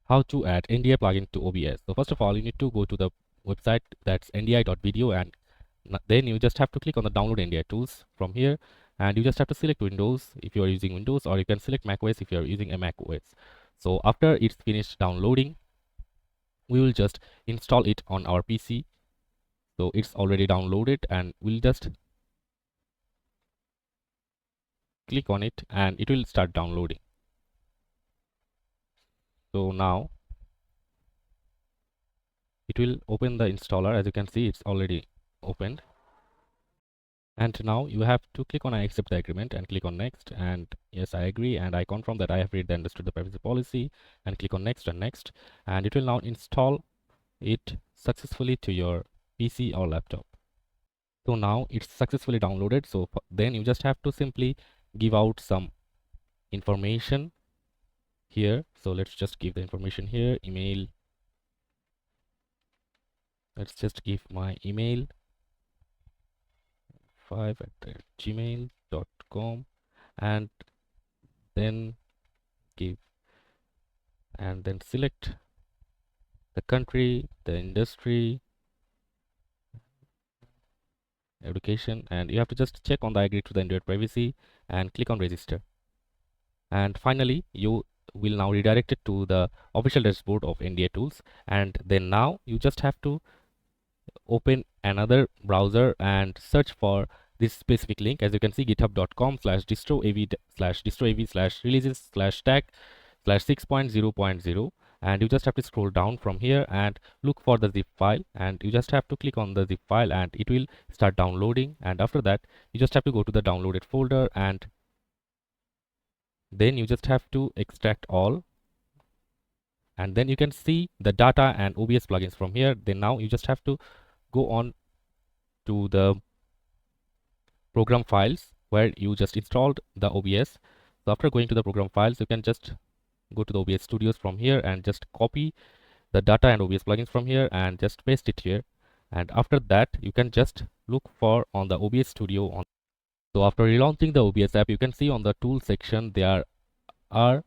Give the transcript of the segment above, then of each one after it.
how to add NDI plugin to OBS. So first of all, you need to go to the website, that's ndi.video, and then you just have to click on the download NDI tools from here, and you just have to select Windows if you are using Windows, or you can select macOS if you are using a macOS. So after it's finished downloading, we will just install it on our PC. So it's already downloaded, and we'll just click on it and it will start downloading. So now it will open the installer. As you can see, it's already opened. And now you have to click on I accept the agreement and click on next, and yes, I agree, and I confirm that I have read and understood the privacy policy, and click on next and next, and it will now install it successfully to your PC or laptop. So now it's successfully downloaded. So then you just have to simply give out some information here. So let's just give the information here. Email, let's just give my email 5@gmail.com, and then give, and then select the country, the industry, education, and you have to just check on the agree to the NDI privacy and click on register. And finally, you will now redirect it to the official dashboard of NDI tools, and then now you just have to open another browser and search for this specific link. As you can see, github.com/distro-av/releases/tag/6.0.0, and you just have to scroll down from here and look for the zip file, and you just have to click on the zip file and it will start downloading. And after that, you just have to go to the downloaded folder, and then you just have to extract all, and then you can see the data and OBS plugins from here. Then now you just have to go on to the program files where you just installed the OBS. So after going to the program files, you can just go to the OBS studios from here and just copy the data and OBS plugins from here and just paste it here. And after that, you can just look for on the OBS studio on. So after relaunching the OBS app, you can see on the tool section there are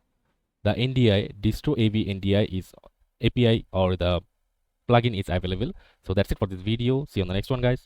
the NDI distro AV NDI is API, or the plugin is available. So that's it for this video. See you on the next one, guys.